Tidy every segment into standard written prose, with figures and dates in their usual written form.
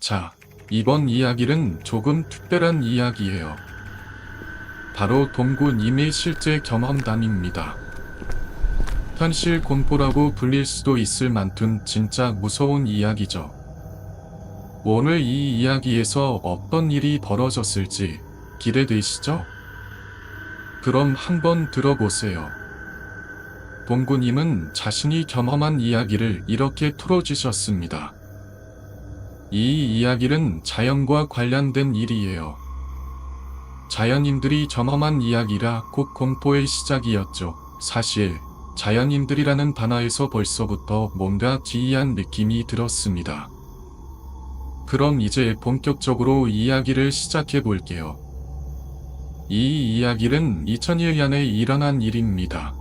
자, 이번 이야기는 조금 특별한 이야기예요. 바로 동구님의 실제 경험담입니다. 현실 공포라고 불릴 수도 있을 만큼 진짜 무서운 이야기죠. 오늘 이 이야기에서 어떤 일이 벌어졌을지 기대되시죠? 그럼 한번 들어보세요. 동구님은 자신이 경험한 이야기를 이렇게 풀어주셨습니다. 이 이야기는 자연과 관련된 일이에요. 자연인들이 경험한 이야기라 곧 공포의 시작이었죠. 사실 자연인들이라는 단어에서 벌써부터 뭔가 기이한 느낌이 들었습니다. 그럼 이제 본격적으로 이야기를 시작해 볼게요. 이 이야기는 2001년에 일어난 일입니다.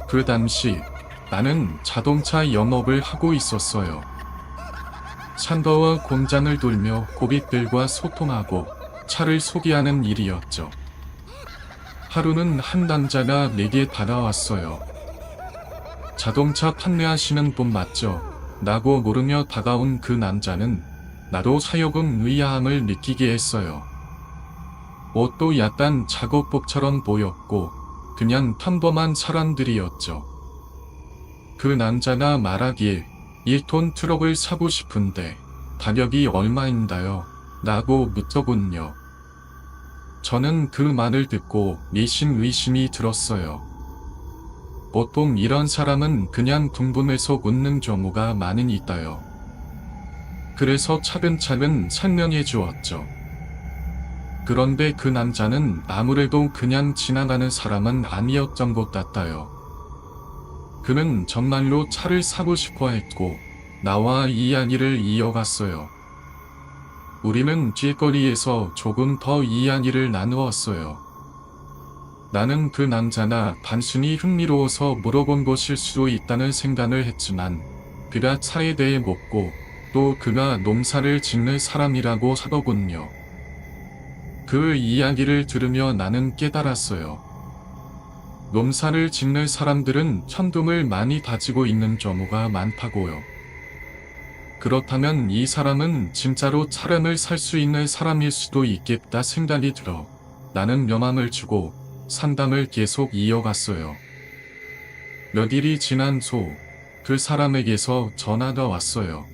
그 당시 나는 자동차 영업을 하고 있었어요. 샹더와 공장을 돌며 고객들과 소통하고 차를 소개하는 일이었죠. 하루는 한 남자가 내게 다가왔어요. 자동차 판매하시는 분 맞죠? 라고 물으며 다가온 그 남자는 나도 사요금 의아함을 느끼게 했어요. 옷도 약간 작업복처럼 보였고 그냥 평범한 사람들이었죠. 그 남자가 말하길 1톤 트럭을 사고 싶은데 가격이 얼마인가요? 라고 묻더군요. 저는 그 말을 듣고 의심이 들었어요. 보통 이런 사람은 그냥 궁금해서 묻는 경우가 많으니까요. 그래서 차근차근 설명해 주었죠. 그런데 그 남자는 아무래도 그냥 지나가는 사람은 아니었던 것 같아요. 그는 정말로 차를 사고 싶어 했고 나와 이야기를 이어갔어요. 우리는 길거리에서 조금 더 이야기를 나누었어요. 나는 그 남자가 단순히 흥미로워서 물어본 것일 수도 있다는 생각을 했지만 그가 차에 대해 묻고 또 그가 농사를 짓는 사람이라고 하더군요. 그 이야기를 들으며 나는 깨달았어요. 농사를 짓는 사람들은 천금을 많이 가지고 있는 경우가 많다고요. 그렇다면 이 사람은 진짜로 차량을 살 수 있는 사람일 수도 있겠다 생각이 들어 나는 명함을 주고 상담을 계속 이어갔어요. 몇 일이 지난 후 그 사람에게서 전화가 왔어요.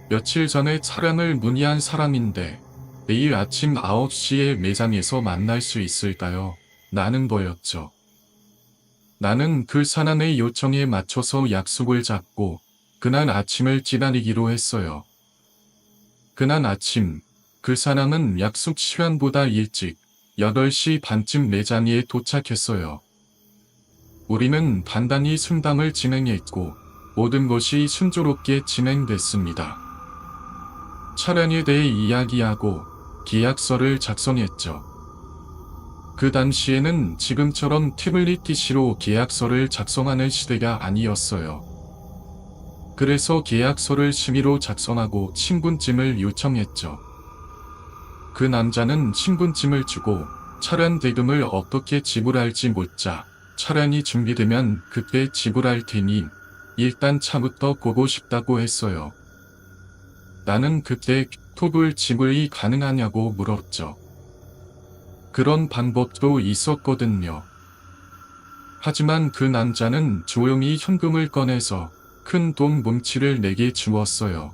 며칠 전에 차량을 문의한 사람인데 내일 아침 9시에 매장에서 만날 수 있을까요? 라는 거였죠. 나는 그 사람의 요청에 맞춰서 약속을 잡고 그날 아침을 기다리기로 했어요. 그날 아침 그 사람은 약속 시간보다 일찍 8시 반쯤 매장에 도착했어요. 우리는 간단히 상담을 진행했고 모든 것이 순조롭게 진행됐습니다. 차량에 대해 이야기하고 계약서를 작성했죠. 그 당시에는 지금처럼 태블릿 PC로 계약서를 작성하는 시대가 아니었어요. 그래서 계약서를 심의로 작성하고 신분증을 요청했죠. 그 남자는 신분증을 주고 차량 대금을 어떻게 지불할지 묻자 차량이 준비되면 그때 지불할 테니 일단 차부터 보고 싶다고 했어요. 나는 그때 토불 지불이 가능하냐고 물었죠. 그런 방법도 있었거든요. 하지만 그 남자는 조용히 현금을 꺼내서 큰 돈 뭉치를 내게 주었어요.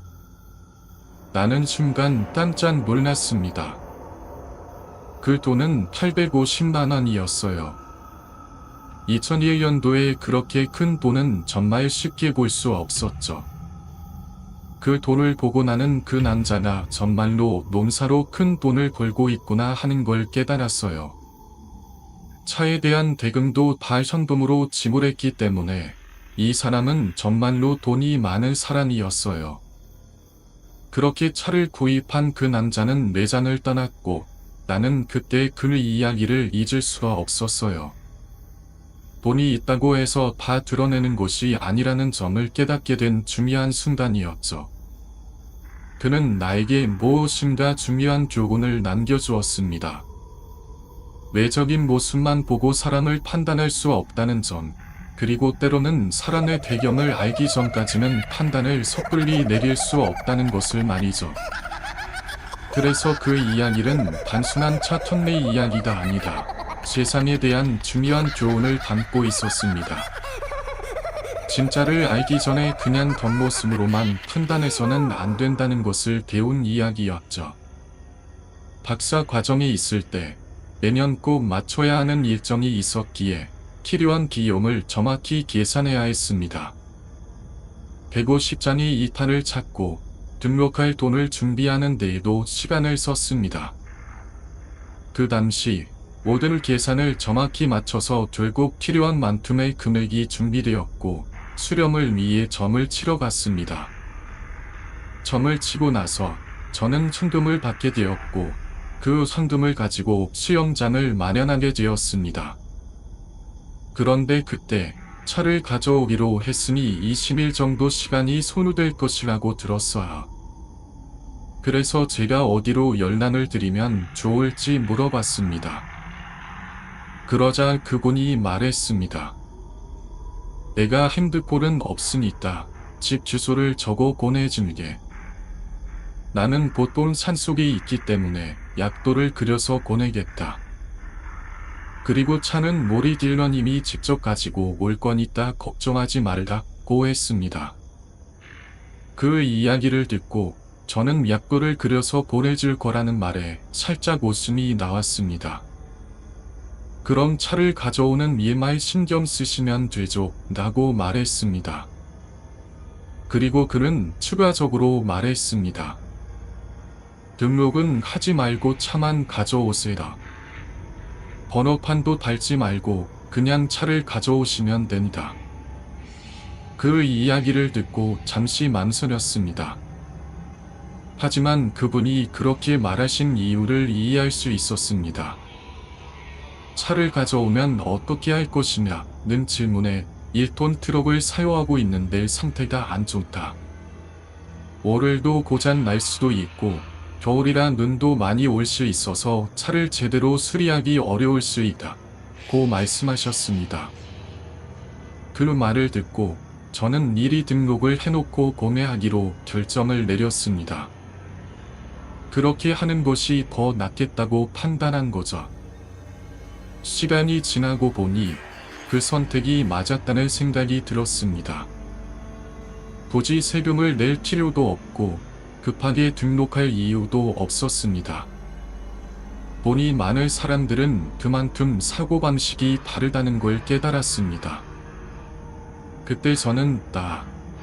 나는 순간 깜짝 놀랐습니다. 그 돈은 850만 원이었어요. 2001년도에 그렇게 큰 돈은 정말 쉽게 볼 수 없었죠. 그 돈을 보고 나는 그 남자가 정말로 농사로 큰 돈을 벌고 있구나 하는 걸 깨달았어요. 차에 대한 대금도 다 현금으로 지불했기 때문에 이 사람은 정말로 돈이 많은 사람이었어요. 그렇게 차를 구입한 그 남자는 매장을 떠났고 나는 그때 그 이야기를 잊을 수가 없었어요. 돈이 있다고 해서 다 드러내는 것이 아니라는 점을 깨닫게 된 중요한 순간이었죠. 그는 나에게 무엇인가 중요한 교훈을 남겨주었습니다. 외적인 모습만 보고 사람을 판단할 수 없다는 점, 그리고 때로는 사람의 배경을 알기 전까지는 판단을 섣불리 내릴 수 없다는 것을 말이죠. 그래서 그 이야기는 단순한 차 턴네 이야기가 아니다. 세상에 대한 중요한 교훈을 담고 있었습니다. 진짜를 알기 전에 그냥 겉모습으로만 판단해서는 안 된다는 것을 배운 이야기였죠. 박사 과정에 있을 때 매년 꼭 맞춰야 하는 일정이 있었기에 필요한 비용을 정확히 계산해야 했습니다. 150장의 이탄을 찾고 등록할 돈을 준비하는 데에도 시간을 썼습니다. 그 당시 모든 계산을 정확히 맞춰서 결국 필요한 만큼의 금액이 준비되었고 수령을 위해 점을 치러 갔습니다. 점을 치고 나서 저는 현금을 받게 되었고 그 현금을 가지고 수령장을 마련하게 되었습니다. 그런데 그때 차를 가져오기로 했으니 20일 정도 시간이 소요될 것이라고 들었어요. 그래서 제가 어디로 연락을 드리면 좋을지 물어봤습니다. 그러자 그분이 말했습니다. 내가 핸드폰은 없으니까 집 주소를 적어 보내줄게. 나는 보통 산속에 있기 때문에 약도를 그려서 보내겠다. 그리고 차는 모리 딜러님이 직접 가지고 올 거니까 걱정하지 말라고 했습니다. 그 이야기를 듣고 저는 약도를 그려서 보내줄 거라는 말에 살짝 웃음이 나왔습니다. 그럼 차를 가져오는 일만 신경 쓰시면 되죠 라고 말했습니다. 그리고 그는 추가적으로 말했습니다. 등록은 하지 말고 차만 가져오세요. 번호판도 달지 말고 그냥 차를 가져오시면 된다. 그 이야기를 듣고 잠시 망설였습니다. 하지만 그분이 그렇게 말하신 이유를 이해할 수 있었습니다. 차를 가져오면 어떻게 할 것이냐는 질문에 1톤 트럭을 사용하고 있는데 상태가 안 좋다. 월요일도 고장 날 수도 있고 겨울이라 눈도 많이 올 수 있어서 차를 제대로 수리하기 어려울 수 있다. 고 말씀하셨습니다. 그 말을 듣고 저는 미리 등록을 해놓고 구매하기로 결정을 내렸습니다. 그렇게 하는 것이 더 낫겠다고 판단한 거죠. 시간이 지나고 보니 그 선택이 맞았다는 생각이 들었습니다. 굳이 세금을 낼 필요도 없고 급하게 등록할 이유도 없었습니다. 보니 많은 사람들은 그만큼 사고방식이 다르다는 걸 깨달았습니다. 그때 저는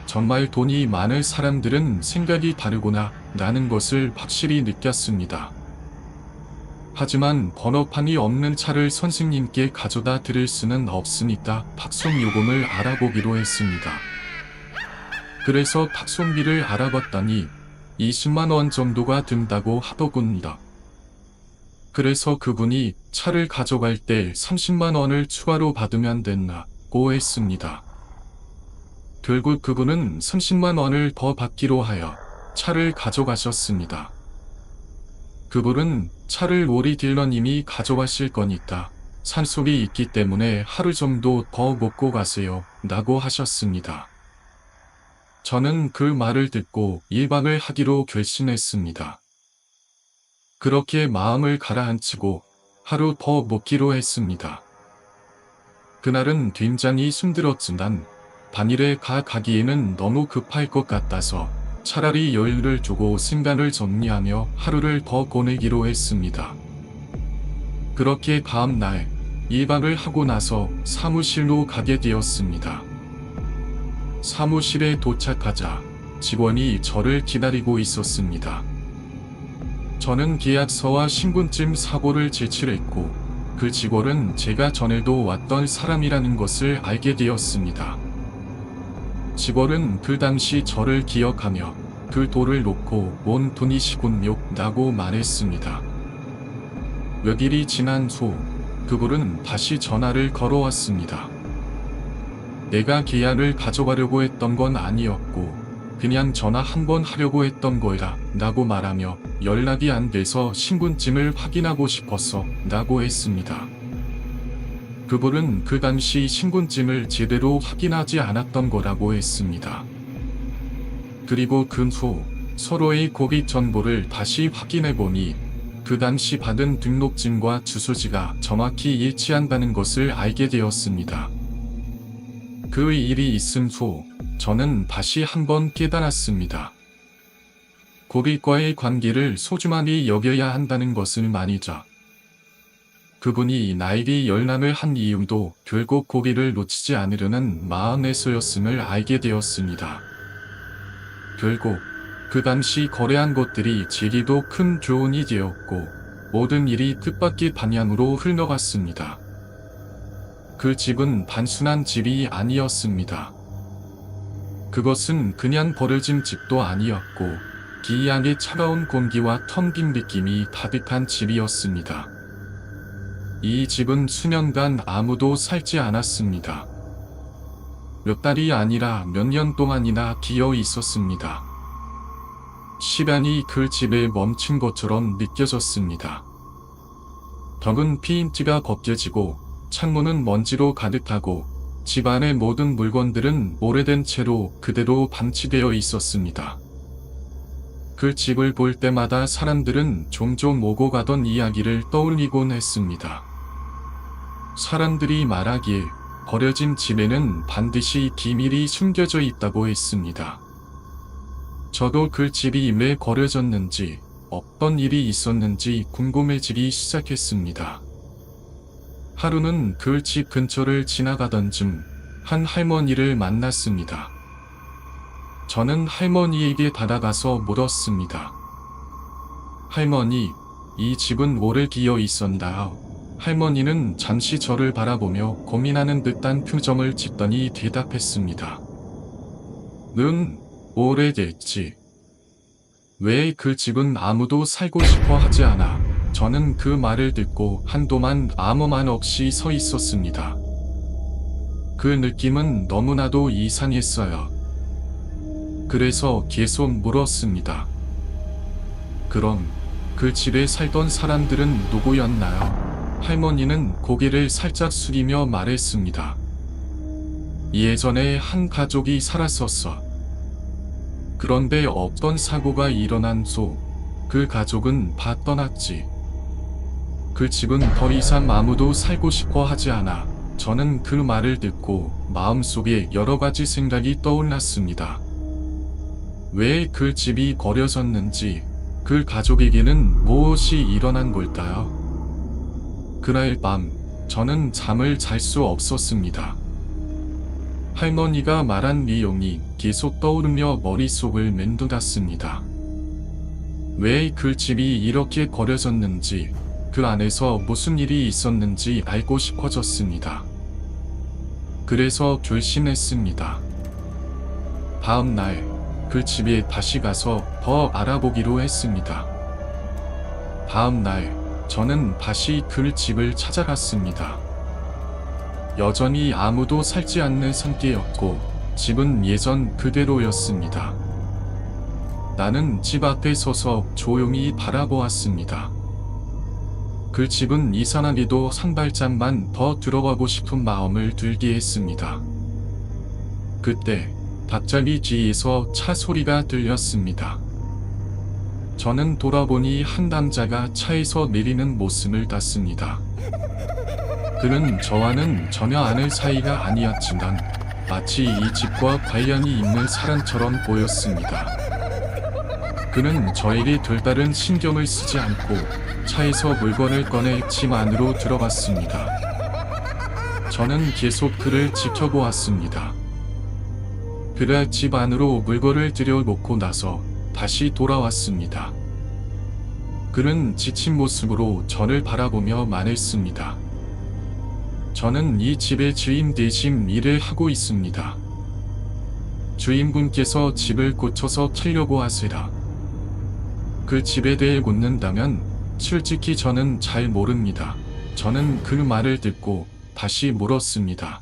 정말 돈이 많은 사람들은 생각이 다르구나 라는 것을 확실히 느꼈습니다. 하지만 번호판이 없는 차를 선생님께 가져다 드릴 수는 없으니까 파송 요금을 알아보기로 했습니다. 그래서 파송비를 알아봤더니 20만원 정도가 든다고 하더군요. 그래서 그분이 차를 가져갈 때 30만원을 추가로 받으면 된다고 했습니다. 결국 그분은 30만원을 더 받기로 하여 차를 가져가셨습니다. 그분은 차를 모리 딜러님이 가져가실 거니까 산속에 있기 때문에 하루 정도 더 먹고 가세요 라고 하셨습니다. 저는 그 말을 듣고 1박을 하기로 결심했습니다. 그렇게 마음을 가라앉히고 하루 더 먹기로 했습니다. 그날은 굉장히 힘들었지만 반일에 가기에는 너무 급할 것 같아서 차라리 여유를 두고 생각을 정리하며 하루를 더 보내기로 했습니다. 그렇게 다음날 1박을 하고 나서 사무실로 가게 되었습니다. 사무실에 도착하자 직원이 저를 기다리고 있었습니다. 저는 계약서와 신분증 사본을 제출했고 그 직원은 제가 전에도 왔던 사람이라는 것을 알게 되었습니다. 직원은 그 당시 저를 기억하며 그 돌을 놓고 온 돈이시군요 라고 말했습니다. 몇일이 지난 후 그분은 다시 전화를 걸어왔습니다. 내가 계약을 가져가려고 했던 건 아니었고 그냥 전화 한번 하려고 했던 거야 라고 말하며 연락이 안 돼서 신분증을 확인하고 싶었어 라고 했습니다. 그분은 그 당시 신분증을 제대로 확인하지 않았던 거라고 했습니다. 그리고 그 후 서로의 고객 정보를 다시 확인해보니 그 당시 받은 등록증과 주소지가 정확히 일치한다는 것을 알게 되었습니다. 그 일이 있은 후 저는 다시 한번 깨달았습니다. 고객과의 관계를 소중하게 여겨야 한다는 것을 말이죠. 그분이 나에게 열람을 한 이유도 결국 고객을 놓치지 않으려는 마음에서였음을 알게 되었습니다. 결국 그 당시 거래한 것들이 제게도 큰 교훈이 되었고 모든 일이 뜻밖의 방향으로 흘러갔습니다. 그 집은 단순한 집이 아니었습니다. 그것은 그냥 버려진 집도 아니었고 기이하게 차가운 공기와 텅 빈 느낌이 가득한 집이었습니다. 이 집은 수년간 아무도 살지 않았습니다. 몇 달이 아니라 몇 년 동안이나 비어 있었습니다. 시간이 그 집에 멈춘 것처럼 느껴졌습니다. 벽은 페인트가 벗겨지고 창문은 먼지로 가득하고 집 안의 모든 물건들은 오래된 채로 그대로 방치되어 있었습니다. 그 집을 볼 때마다 사람들은 종종 오고 가던 이야기를 떠올리곤 했습니다. 사람들이 말하기에 버려진 집에는 반드시 비밀이 숨겨져 있다고 했습니다. 저도 그 집이 왜 버려졌는지, 어떤 일이 있었는지 궁금해지기 시작했습니다. 하루는 그 집 근처를 지나가던 중 한 할머니를 만났습니다. 저는 할머니에게 다가가서 물었습니다. 할머니, 이 집은 오래 비어 있었나요? 할머니는 잠시 저를 바라보며 고민하는 듯한 표정을 짓더니 대답했습니다. 오래됐지. 왜 그 집은 아무도 살고 싶어 하지 않아? 저는 그 말을 듣고 한동안 아무 말 없이 서 있었습니다. 그 느낌은 너무나도 이상했어요. 그래서 계속 물었습니다. 그럼 그 집에 살던 사람들은 누구였나요? 할머니는 고개를 살짝 숙이며 말했습니다. 예전에 한 가족이 살았었어. 그런데 어떤 사고가 일어난 후 그 가족은 다 떠났지. 그 집은 더 이상 아무도 살고 싶어 하지 않아. 저는 그 말을 듣고 마음속에 여러 가지 생각이 떠올랐습니다. 왜 그 집이 버려졌는지, 그 가족에게는 무엇이 일어난 걸까요? 그날 밤, 저는 잠을 잘 수 없었습니다. 할머니가 말한 내용이 계속 떠오르며 머릿속을 맴돌았습니다. 왜 그 집이 이렇게 버려졌는지, 그 안에서 무슨 일이 있었는지 알고 싶어졌습니다. 그래서 결심했습니다. 다음 날, 그 집에 다시 가서 더 알아보기로 했습니다. 다음 날, 저는 다시 그 집을 찾아갔습니다. 여전히 아무도 살지 않는 상태였고, 집은 예전 그대로였습니다. 나는 집 앞에 서서 조용히 바라보았습니다. 그 집은 이상하게도 한 발짝만 더 들어가고 싶은 마음을 들게 했습니다. 그때 갑자기 뒤에서 차 소리가 들렸습니다. 저는 돌아보니 한 남자가 차에서 내리는 모습을 봤습니다. 그는 저와는 전혀 아는 사이가 아니었지만 마치 이 집과 관련이 있는 사람처럼 보였습니다. 그는 저에게 별다른 신경을 쓰지 않고 차에서 물건을 꺼내 집 안으로 들어갔습니다. 저는 계속 그를 지켜보았습니다. 그가 집 안으로 물건을 들여놓고 나서 다시 돌아왔습니다. 그는 지친 모습으로 저를 바라보며 말했습니다. 저는 이 집의 주인 대신 일을 하고 있습니다. 주인분께서 집을 고쳐서 팔려고 하시라. 그 집에 대해 묻는다면 솔직히 저는 잘 모릅니다. 저는 그 말을 듣고 다시 물었습니다.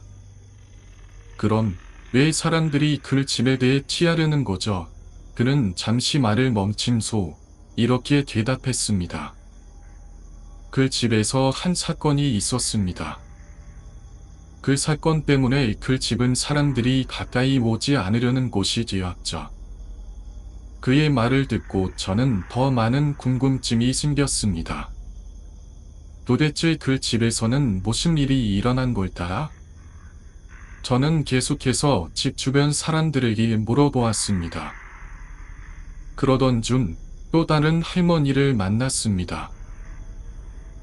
그럼 왜 사람들이 그 집에 대해 취하려는 거죠? 그는 잠시 말을 멈춘 후 이렇게 대답했습니다. 그 집에서 한 사건이 있었습니다. 그 사건 때문에 그 집은 사람들이 가까이 오지 않으려는 곳이 되었죠. 그의 말을 듣고 저는 더 많은 궁금증이 생겼습니다. 도대체 그 집에서는 무슨 일이 일어난 걸까? 저는 계속해서 집 주변 사람들에게 물어보았습니다. 그러던 중 또 다른 할머니를 만났습니다.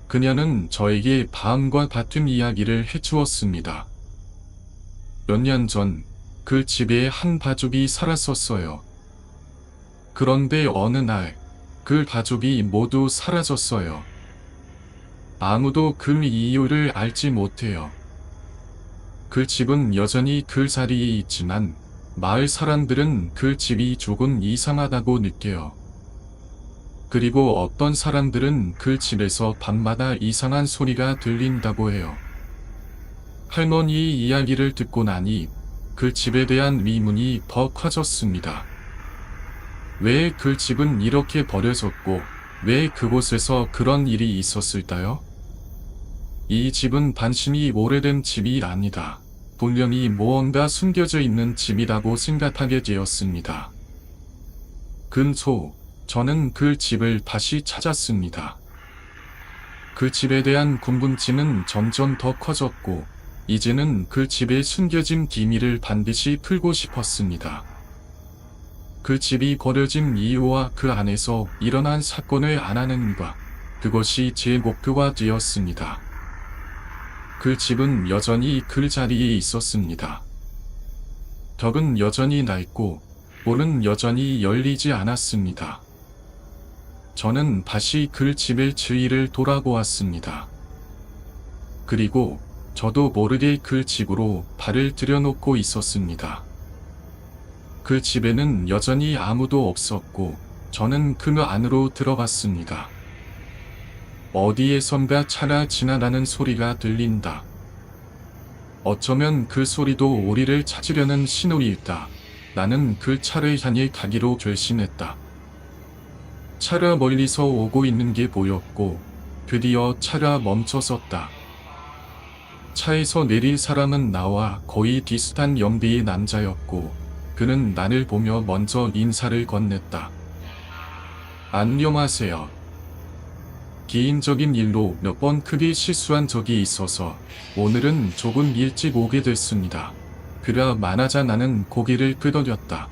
그녀는 저에게 다음과 같은 이야기를 해주었습니다. 몇 년 전 그 집에 한 가족이 살았었어요. 그런데 어느 날 그 가족이 모두 사라졌어요. 아무도 그 이유를 알지 못해요. 그 집은 여전히 그 자리에 있지만 마을 사람들은 그 집이 조금 이상하다고 느껴요. 그리고 어떤 사람들은 그 집에서 밤마다 이상한 소리가 들린다고 해요. 할머니의 이야기를 듣고 나니 그 집에 대한 의문이 더 커졌습니다. 왜 그 집은 이렇게 버려졌고 왜 그곳에서 그런 일이 있었을까요? 이 집은 단순히 오래된 집이 아니다. 분명히 무언가 숨겨져 있는 집이라고 생각하게 되었습니다. 근소, 저는 그 집을 다시 찾았습니다. 그 집에 대한 궁금증은 점점 더 커졌고, 이제는 그 집에 숨겨진 비밀을 반드시 풀고 싶었습니다. 그 집이 버려진 이유와 그 안에서 일어난 사건을 알아내는 것, 그것이 제 목표가 되었습니다. 그 집은 여전히 그 자리에 있었습니다. 벽은 여전히 낡고 문은 여전히 열리지 않았습니다. 저는 다시 그 집의 주위를 돌아보았습니다. 그리고 저도 모르게 그 집으로 발을 들여놓고 있었습니다. 그 집에는 여전히 아무도 없었고 저는 그 안으로 들어갔습니다. 어디에선가 차가 지나가는 소리가 들린다. 어쩌면 그 소리도 우리를 찾으려는 신호일까. 나는 그 차를 향해 가기로 결심했다. 차가 멀리서 오고 있는 게 보였고 드디어 차가 멈춰섰다. 차에서 내릴 사람은 나와 거의 비슷한 연배의 남자였고 그는 나를 보며 먼저 인사를 건넸다. 안녕하세요. 개인적인 일로 몇 번 크게 실수한 적이 있어서 오늘은 조금 일찍 오게 됐습니다. 그라 말하자 나는 고개를 끄덕였다.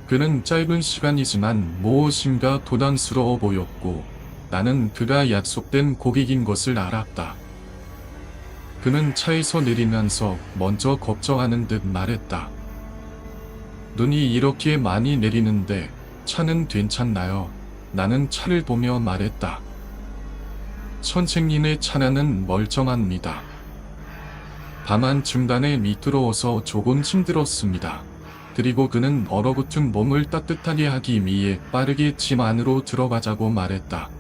그는 짧은 시간이지만 무엇인가 부담스러워 보였고 나는 그가 약속된 고객인 것을 알았다. 그는 차에서 내리면서 먼저 걱정하는 듯 말했다. 눈이 이렇게 많이 내리는데 차는 괜찮나요? 나는 차를 보며 말했다. 선생님의 차량은 멀쩡합니다. 다만 중간에 미끄러워서 조금 힘들었습니다. 그리고 그는 얼어붙은 몸을 따뜻하게 하기 위해 빠르게 집 안으로 들어가자고 말했다.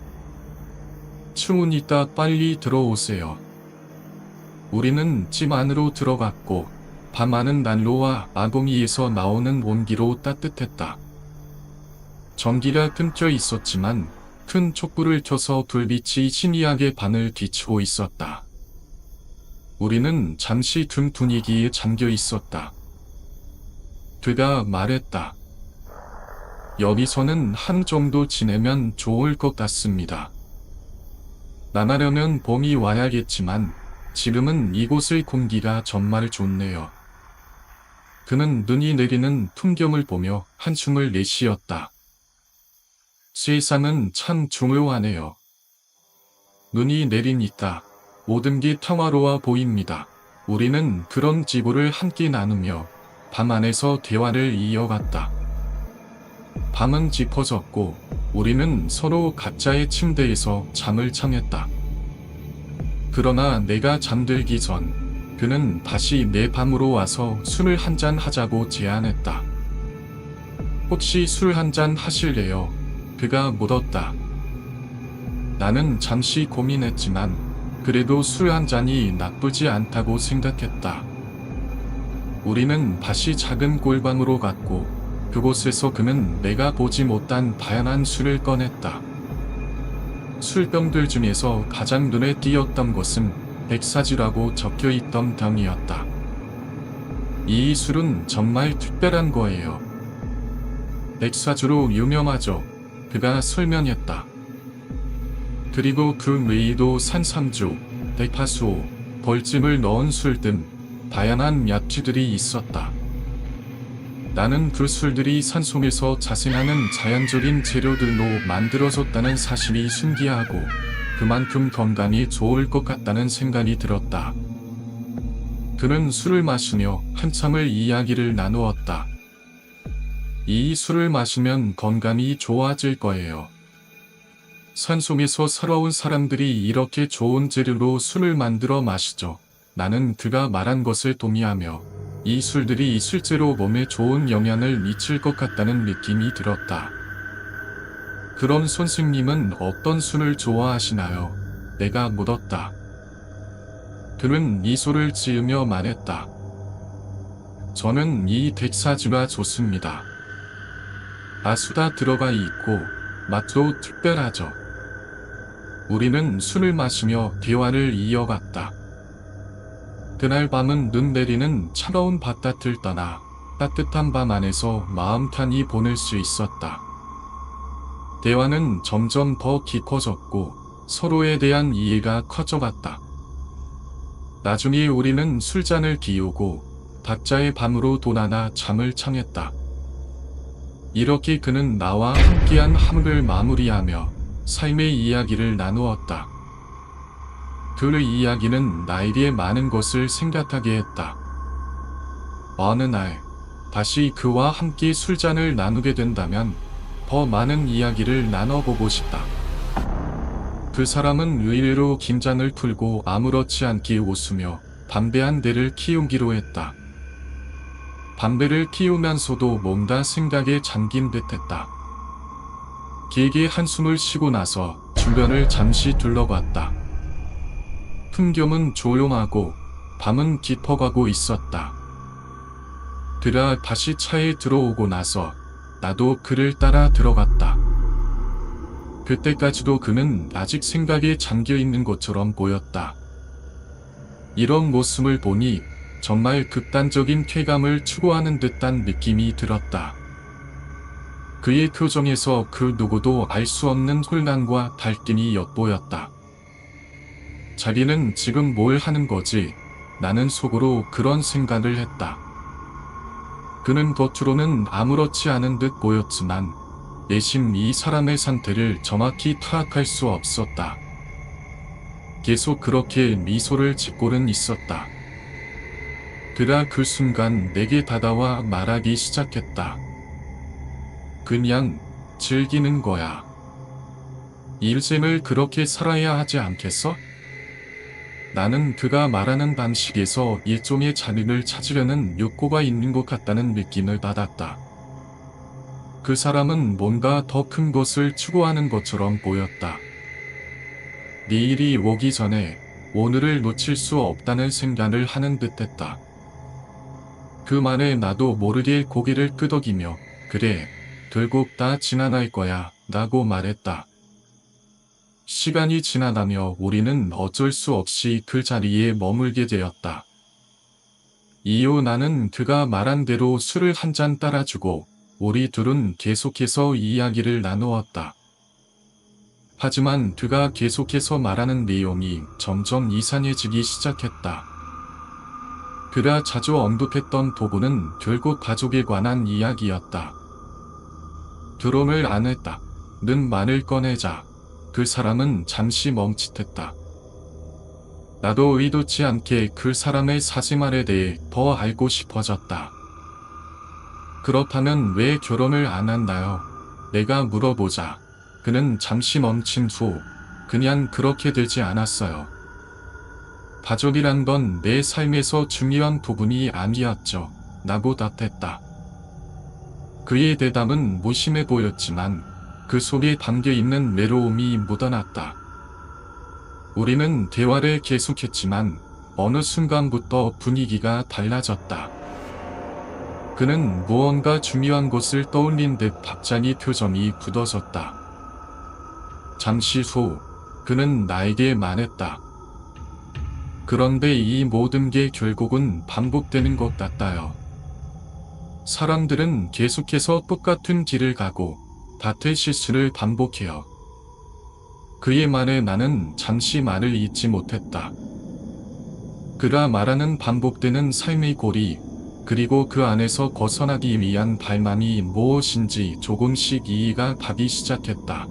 추우니까 빨리 들어오세요. 우리는 집 안으로 들어갔고 밤하늘 난로와 아궁이에서 나오는 온기로 따뜻했다. 전기가 끊겨 있었지만 큰 촛불을 켜서 불빛이 희미하게 방을 비추고 있었다. 우리는 잠시 등 분위기에 잠겨 있었다. 그가 말했다. 여기서는 하루 정도 지내면 좋을 것 같습니다. 나가려면 봄이 와야겠지만 지금은 이곳의 공기가 정말 좋네요. 그는 눈이 내리는 풍경을 보며 한숨을 내쉬었다. 세상은 참 중요하네요. 눈이 내리니까 모든 게 평화로워 보입니다. 우리는 그런 지구를 함께 나누며 밤 안에서 대화를 이어갔다. 밤은 짚어졌고 우리는 서로 각자의 침대에서 잠을 청했다. 그러나 내가 잠들기 전 그는 다시 내 방으로 와서 술을 한잔 하자고 제안했다. 혹시 술 한잔 하실래요? 그가 물었다. 나는 잠시 고민했지만 그래도 술 한 잔이 나쁘지 않다고 생각했다. 우리는 다시 작은 골방으로 갔고 그곳에서 그는 내가 보지 못한 다양한 술을 꺼냈다. 술병들 중에서 가장 눈에 띄었던 것은 백사주라고 적혀 있던 병이었다. 이 술은 정말 특별한 거예요. 백사주로 유명하죠. 그가 설명했다. 그리고 그 외에도 산삼주, 대파수, 벌찜을 넣은 술 등 다양한 약주들이 있었다. 나는 그 술들이 산속에서 자생하는 자연적인 재료들로 만들어졌다는 사실이 신기하고 그만큼 건강에 좋을 것 같다는 생각이 들었다. 그는 술을 마시며 한참을 이야기를 나누었다. 이 술을 마시면 건강이 좋아질 거예요. 산속에서 살아온 사람들이 이렇게 좋은 재료로 술을 만들어 마시죠. 나는 그가 말한 것을 동의하며 이 술들이 실제로 몸에 좋은 영향을 미칠 것 같다는 느낌이 들었다. 그럼 선생님은 어떤 술을 좋아하시나요? 내가 물었다. 그는 미소를 지으며 말했다. 저는 이 백사주가 좋습니다. 아수다 들어가 있고 맛도 특별하죠. 우리는 술을 마시며 대화를 이어갔다. 그날 밤은 눈 내리는 차가운 바깥을 떠나 따뜻한 밤 안에서 마음 편히 보낼 수 있었다. 대화는 점점 더 깊어졌고 서로에 대한 이해가 커져갔다. 나중에 우리는 술잔을 기우고 각자의 방으로 돌아나 잠을 청했다. 이렇게 그는 나와 함께한 하루를 마무리하며 삶의 이야기를 나누었다. 그 이야기는 나에게 많은 것을 생각하게 했다. 어느 날 다시 그와 함께 술잔을 나누게 된다면 더 많은 이야기를 나눠보고 싶다. 그 사람은 의외로 긴장을 풀고 아무렇지 않게 웃으며 담배 한 대를 키우기로 했다. 담배를 피우면서도 뭔가 생각에 잠긴 듯했다. 길게 한숨을 쉬고 나서 주변을 잠시 둘러봤다. 풍경은 조용하고 밤은 깊어가고 있었다. 그가 다시 차에 들어오고 나서 나도 그를 따라 들어갔다. 그때까지도 그는 아직 생각에 잠겨있는 것처럼 보였다. 이런 모습을 보니 정말 극단적인 쾌감을 추구하는 듯한 느낌이 들었다. 그의 표정에서 그 누구도 알 수 없는 혼란과 갈등이 엿보였다. 자기는 지금 뭘 하는 거지? 나는 속으로 그런 생각을 했다. 그는 겉으로는 아무렇지 않은 듯 보였지만 내심 이 사람의 상태를 정확히 파악할 수 없었다. 계속 그렇게 미소를 짓고는 있었다. 그가 그 순간 내게 다가와 말하기 시작했다. 그냥 즐기는 거야. 일생을 그렇게 살아야 하지 않겠어? 나는 그가 말하는 방식에서 일종의 자리를 찾으려는 욕구가 있는 것 같다는 느낌을 받았다. 그 사람은 뭔가 더 큰 것을 추구하는 것처럼 보였다. 내일이 오기 전에 오늘을 놓칠 수 없다는 생각을 하는 듯했다. 그 말에 나도 모르게 고개를 끄덕이며 그래, 결국 다 지나갈 거야 라고 말했다. 시간이 지나가며 우리는 어쩔 수 없이 그 자리에 머물게 되었다. 이후 나는 그가 말한 대로 술을 한 잔 따라주고 우리 둘은 계속해서 이야기를 나누었다. 하지만 그가 계속해서 말하는 내용이 점점 이상해지기 시작했다. 그가 자주 언급했던 부분은 결국 가족에 관한 이야기였다. 결혼을 안 했다. 는 말을 꺼내자 그 사람은 잠시 멈칫했다. 나도 의도치 않게 그 사람의 사생활에 대해 더 알고 싶어졌다. 그렇다면 왜 결혼을 안 한다요? 내가 물어보자 그는 잠시 멈춘 후 그냥 그렇게 되지 않았어요. 가족이란 건 내 삶에서 중요한 부분이 아니었죠. 라고 답했다. 그의 대답은 무심해 보였지만 그 속에 담겨있는 외로움이 묻어났다. 우리는 대화를 계속했지만 어느 순간부터 분위기가 달라졌다. 그는 무언가 중요한 것을 떠올린 듯 갑자기 표정이 굳어졌다. 잠시 후 그는 나에게 말했다. 그런데 이 모든 게 결국은 반복되는 것 같아요. 사람들은 계속해서 똑같은 길을 가고 같은 실수를 반복해요. 그의 말에 나는 잠시 말을 잇지 못했다. 그가 말하는 반복되는 삶의 고리, 그리고 그 안에서 벗어나기 위한 발망이 무엇인지 조금씩 이해가 가기 시작했다.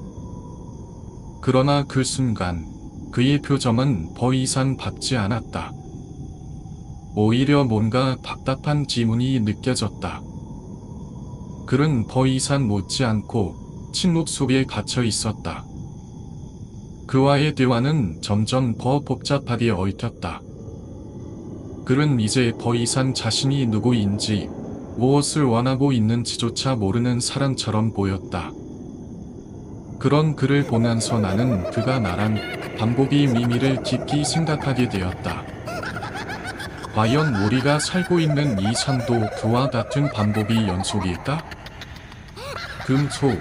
그러나 그 순간 그의 표정은 더 이상 밝지 않았다. 오히려 뭔가 답답한 지문이 느껴졌다. 그는 더 이상 묻지 않고 침묵 속에 갇혀 있었다. 그와의 대화는 점점 더 복잡하게 얽혔다. 그는 이제 더 이상 자신이 누구인지, 무엇을 원하고 있는지조차 모르는 사람처럼 보였다. 그런 그를 보면서 나는 그가 말한 반복의 의미를 깊이 생각하게 되었다. 과연 우리가 살고 있는 이 삶도 그와 같은 반복의 연속일까? 금초,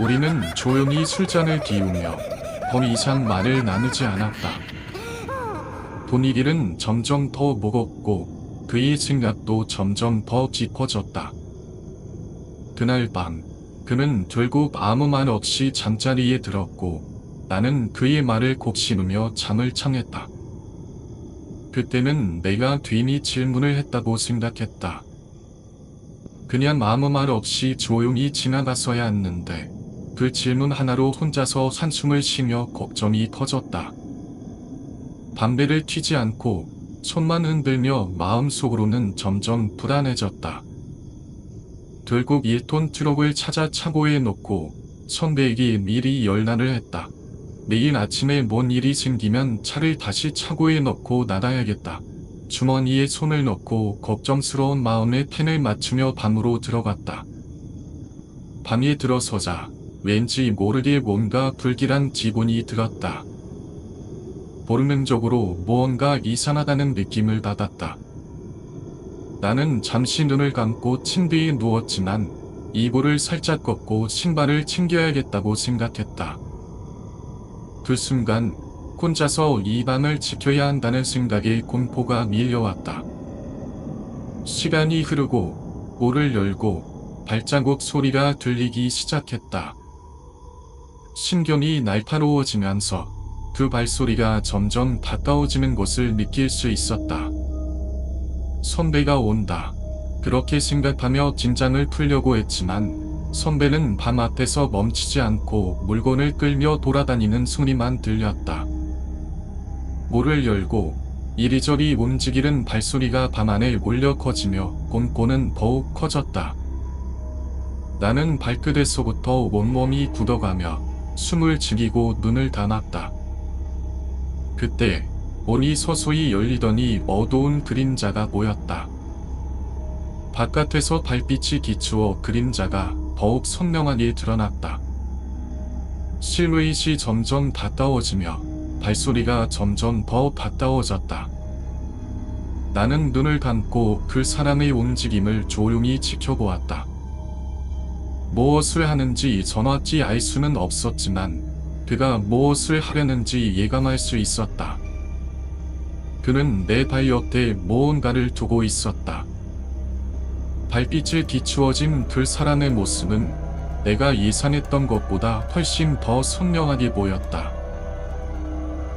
우리는 조용히 술잔을 비우며 더 이상 말을 나누지 않았다. 분위기는 점점 더 무겁고 그의 생각도 점점 더 깊어졌다. 그날 밤, 그는 결국 아무 말 없이 잠자리에 들었고 나는 그의 말을 곡심으며 잠을 청했다. 그때는 내가 괜히 질문을 했다고 생각했다. 그냥 아무 말 없이 조용히 지나갔어야 했는데 그 질문 하나로 혼자서 한숨을 쉬며 걱정이 커졌다. 담배를 튀지 않고 손만 흔들며 마음속으로는 점점 불안해졌다. 결국 1톤 트럭을 찾아 차고에 놓고 선배에게 미리 연락을 했다. 내일 아침에 뭔 일이 생기면 차를 다시 차고에 넣고 나가야겠다. 주머니에 손을 넣고 걱정스러운 마음에 펜을 맞추며 방으로 들어갔다. 밤에 들어서자 왠지 모르게 뭔가 불길한 기분이 들었다. 본능적으로 무언가 이상하다는 느낌을 받았다. 나는 잠시 눈을 감고 침대에 누웠지만 이불을 살짝 걷고 신발을 챙겨야겠다고 생각했다. 그 순간 혼자서 이 밤을 지켜야 한다는 생각에 공포가 밀려왔다. 시간이 흐르고 문을 열고 발자국 소리가 들리기 시작했다. 신경이 날카로워지면서 그 발소리가 점점 가까워지는 것을 느낄 수 있었다. 선배가 온다. 그렇게 생각하며 긴장을 풀려고 했지만 선배는 밤 앞에서 멈추지 않고 물건을 끌며 돌아다니는 소리만 들렸다. 문을 열고 이리저리 움직이는 발소리가 밤 안에 울려 커지며 공포는 더욱 커졌다. 나는 발끝에서부터 온몸이 굳어가며 숨을 죽이고 눈을 감았다. 그때 문이 서서히 열리더니 어두운 그림자가 보였다. 바깥에서 달빛이 비추어 그림자가 더욱 선명하게 드러났다. 실루엣이 점점 가까워지며 발소리가 점점 더 가까워졌다. 나는 눈을 감고 그 사람의 움직임을 조용히 지켜보았다. 무엇을 하는지 정확히 알 수는 없었지만 그가 무엇을 하려는지 예감할 수 있었다. 그는 내 발 옆에 무언가를 두고 있었다. 달빛에 비추어진 그 사람의 모습은 내가 예상했던 것보다 훨씬 더 선명하게 보였다.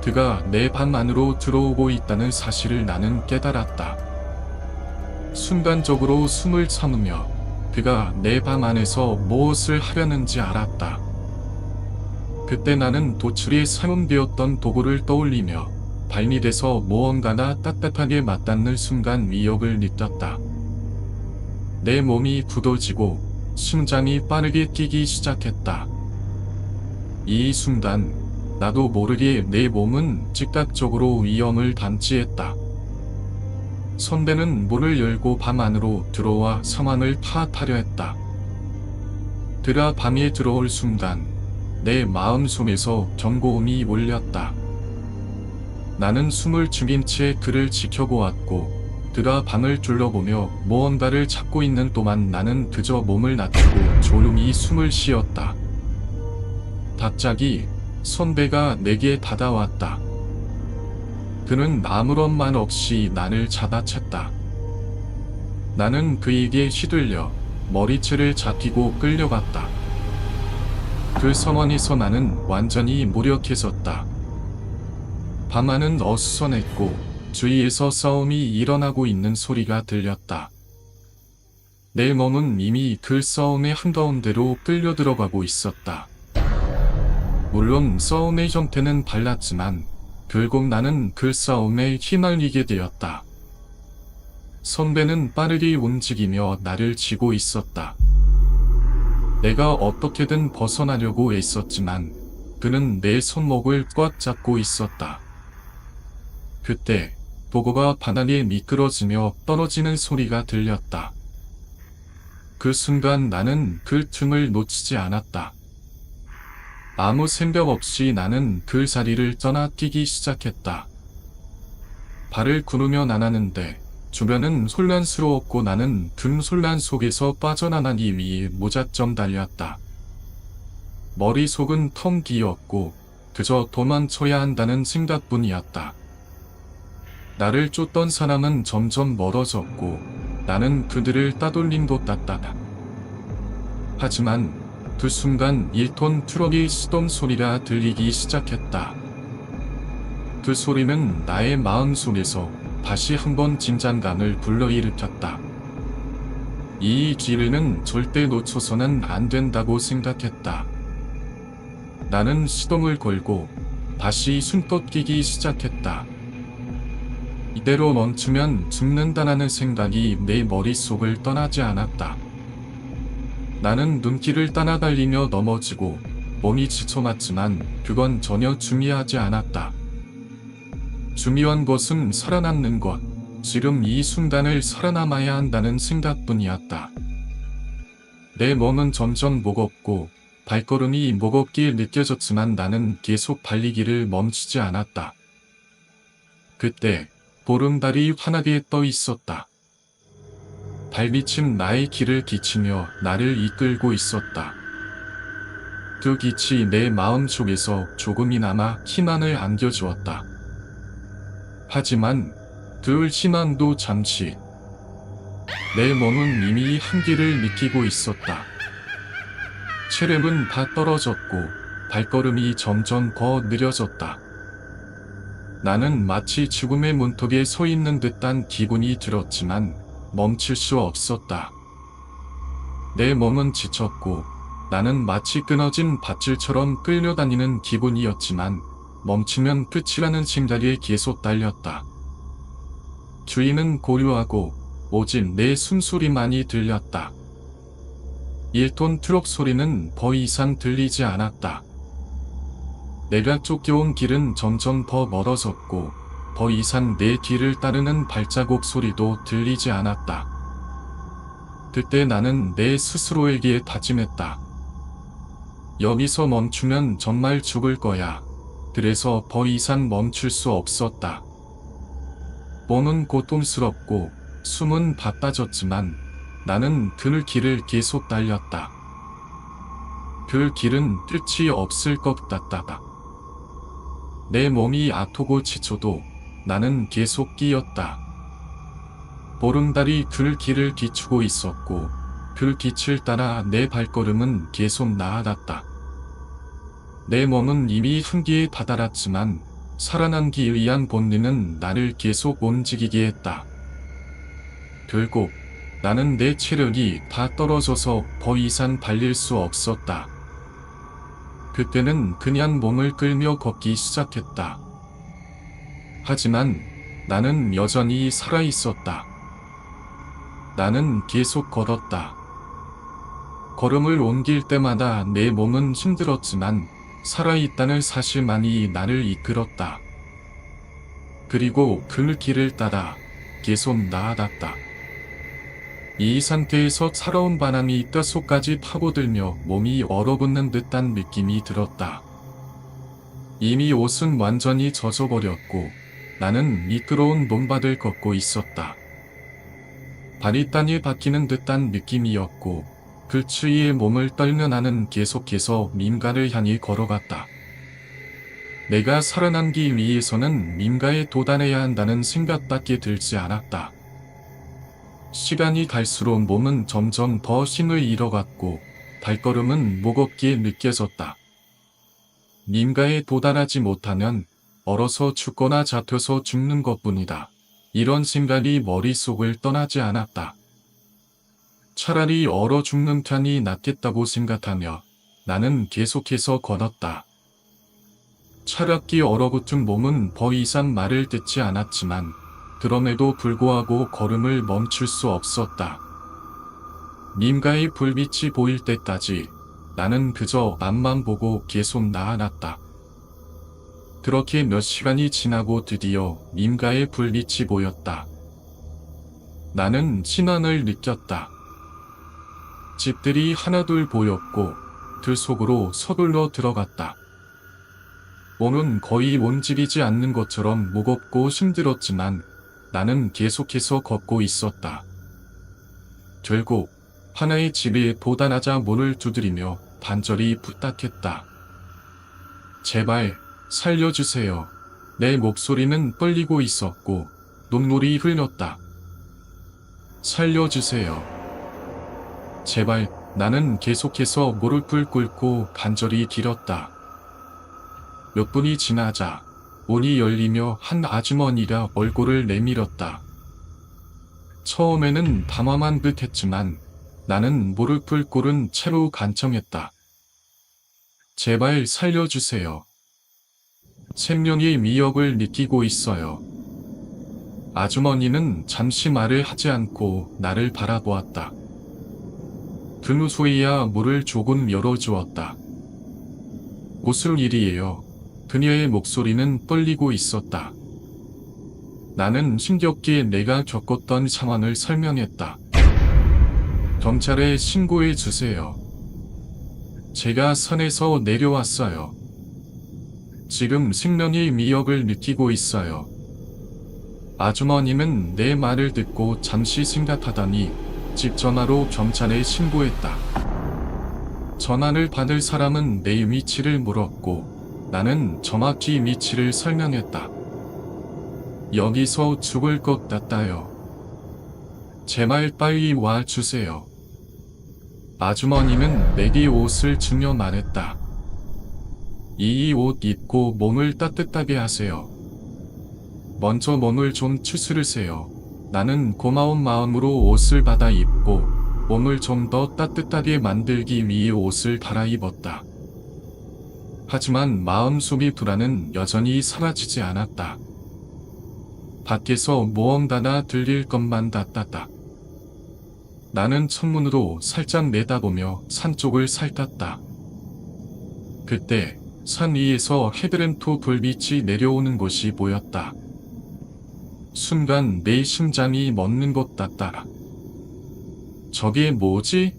그가 내 방 안으로 들어오고 있다는 사실을 나는 깨달았다. 순간적으로 숨을 참으며 그가 내 방 안에서 무엇을 하려는지 알았다. 그때 나는 도출에 사용되었던 도구를 떠올리며 발밑에서 무언가나 따뜻하게 맞닿는 순간 위협을 느꼈다. 내 몸이 굳어지고 심장이 빠르게 뛰기 시작했다. 이 순간 나도 모르게 내 몸은 즉각적으로 위험을 감지했다. 선배는 문을 열고 방 안으로 들어와 상황을 파악하려 했다. 그가 방에 들어올 순간 내 마음속에서 경고음이 울렸다. 나는 숨을 죽인 채 그를 지켜보았고 그가 방을 둘러보며 무언가를 찾고 있는 동안 나는 그저 몸을 낮추고 조용히 숨을 쉬었다. 갑자기 선배가 내게 다가왔다. 그는 아무런 말 없이 나를 잡아챘다. 나는 그에게 휘둘려 머리채를 잡히고 끌려갔다. 그 성원에서 나는 완전히 무력해졌다. 밤하늘은 어수선했고 주위에서 싸움이 일어나고 있는 소리가 들렸다. 내 몸은 이미 그 싸움의 한가운데로 끌려 들어가고 있었다. 물론 싸움의 형태는 달랐지만 결국 나는 그 싸움에 휘말리게 되었다. 선배는 빠르게 움직이며 나를 쥐고 있었다. 내가 어떻게든 벗어나려고 애썼지만 그는 내 손목을 꽉 잡고 있었다. 그때 도구가 바닥에 미끄러지며 떨어지는 소리가 들렸다. 그 순간 나는 그 틈을 놓치지 않았다. 아무 생각 없이 나는 그 자리를 떠나 뛰기 시작했다. 발을 구르며 나가는데 주변은 혼란스러웠고 나는 그 혼란 속에서 빠져나가기 위해 무작정 달렸다. 머릿속은 텅 비었고 그저 도망쳐야 한다는 생각뿐이었다. 나를 쫓던 사람은 점점 멀어졌고 나는 그들을 따돌린 것 같다. 하지만 그 순간 1톤 트럭의 시동 소리가 들리기 시작했다. 그 소리는 나의 마음속에서 다시 한번 긴장감을 불러일으켰다. 이 기회는 절대 놓쳐서는 안 된다고 생각했다. 나는 시동을 걸고 다시 숨껏 뛰기 시작했다. 이대로 멈추면 죽는다라는 생각이 내 머릿속을 떠나지 않았다. 나는 눈길을 따라 달리며 넘어지고 몸이 지쳐갔지만 그건 전혀 중요하지 않았다. 중요한 것은 살아남는 것, 지금 이 순간을 살아남아야 한다는 생각뿐이었다. 내 몸은 점점 무겁고 발걸음이 무겁게 느껴졌지만 나는 계속 달리기를 멈추지 않았다. 그때 보름달이 환하게 떠 있었다. 달빛은 나의 길을 비추며 나를 이끌고 있었다. 그 빛이 내 마음속에서 조금이나마 희망을 안겨주었다. 하지만 그 희망도 잠시. 내 몸은 이미 한계를 느끼고 있었다. 체력은 다 떨어졌고 발걸음이 점점 더 느려졌다. 나는 마치 죽음의 문턱에 서 있는 듯한 기분이 들었지만 멈출 수 없었다. 내 몸은 지쳤고 나는 마치 끊어진 밧줄처럼 끌려다니는 기분이었지만 멈추면 끝이라는 생각에 계속 달렸다. 주인은 고요하고 오직 내 숨소리만이 들렸다. 1톤 트럭 소리는 더 이상 들리지 않았다. 내가 쫓겨온 길은 점점 더 멀어졌고 더 이상 내 뒤를 따르는 발자국 소리도 들리지 않았다. 그때 나는 내 스스로에게 다짐했다. 여기서 멈추면 정말 죽을 거야. 그래서 더 이상 멈출 수 없었다. 몸은 고통스럽고 숨은 바빠졌지만 나는 그 길을 계속 달렸다. 그 길은 끝이 없을 것 같다. 내 몸이 아프고 지쳐도 나는 계속 뛰었다. 보름달이 그 길을 비추고 있었고 그 빛을 따라 내 발걸음은 계속 나아갔다. 내 몸은 이미 한계에 다다랐지만 살아남기 위한 본능은 나를 계속 움직이게 했다. 결국 나는 내 체력이 다 떨어져서 더 이상 달릴 수 없었다. 그때는 그냥 몸을 끌며 걷기 시작했다. 하지만 나는 여전히 살아있었다. 나는 계속 걸었다. 걸음을 옮길 때마다 내 몸은 힘들었지만 살아있다는 사실만이 나를 이끌었다. 그리고 그 길을 따라 계속 나아갔다. 이 상태에서 차가운 바람이 뼛속까지 파고들며 몸이 얼어붙는 듯한 느낌이 들었다. 이미 옷은 완전히 젖어버렸고 나는 미끄러운 논밭을 걷고 있었다. 발이 땅에 박히는 듯한 느낌이었고 그 추위에 몸을 떨며 나는 계속해서 민가를 향해 걸어갔다. 내가 살아남기 위해서는 민가에 도달해야 한다는 생각밖에 들지 않았다. 시간이 갈수록 몸은 점점 더 힘을 잃어갔고 발걸음은 무겁게 느껴졌다. 민가에 도달하지 못하면 얼어서 죽거나 잡혀서 죽는 것뿐이다. 이런 생각이 머릿속을 떠나지 않았다. 차라리 얼어 죽는 편이 낫겠다고 생각하며 나는 계속해서 걸었다. 차갑게 얼어붙은 몸은 더 이상 말을 듣지 않았지만 그럼에도 불구하고 걸음을 멈출 수 없었다. 민가의 불빛이 보일 때까지 나는 그저 앞만 보고 계속 나아갔다. 그렇게 몇 시간이 지나고 드디어 민가의 불빛이 보였다. 나는 신안을 느꼈다. 집들이 하나둘 보였고 들 속으로 서둘러 들어갔다. 몸은 거의 움직이지 않는 것처럼 무겁고 힘들었지만 나는 계속해서 걷고 있었다. 결국 하나의 집에 도달하자 문을 두드리며 간절히 부탁했다. 제발 살려주세요. 내 목소리는 떨리고 있었고 눈물이 흘렀다. 살려주세요. 제발. 나는 계속해서 무릎을 꿇고 간절히 빌었다. 몇 분이 지나자 문이 열리며 한 아주머니가 얼굴을 내밀었다. 처음에는 담담한 듯 했지만 나는 무릎을 꿇은 채로 간청했다. 제발 살려주세요. 생명의 위협을 느끼고 있어요. 아주머니는 잠시 말을 하지 않고 나를 바라보았다. 그 후에야 문을 조금 열어주었다. 무슨 일이에요? 그녀의 목소리는 떨리고 있었다. 나는 힘겹게 내가 겪었던 상황을 설명했다. 경찰에 신고해 주세요. 제가 산에서 내려왔어요. 지금 생명의 위협을 느끼고 있어요. 아주머니는 내 말을 듣고 잠시 생각하더니 집 전화로 경찰에 신고했다. 전화를 받을 사람은 내 위치를 물었고 나는 정확히 위치를 설명했다. 여기서 죽을 것 같아요. 제발 빨리 와주세요. 아주머니는 내게 옷을 주며 말했다. 이 옷 입고 몸을 따뜻하게 하세요. 먼저 몸을 좀 추스르세요. 나는 고마운 마음으로 옷을 받아 입고 몸을 좀 더 따뜻하게 만들기 위해 옷을 갈아입었다. 하지만 마음속의 불안은 여전히 사라지지 않았다. 밖에서 무언가가 들릴 것만 같았다. 나는 창문으로 살짝 내다보며 산 쪽을 살폈다. 그때 산 위에서 헤드램프 불빛이 내려오는 것이 보였다. 순간 내 심장이 멎는 것 같다. 저게 뭐지?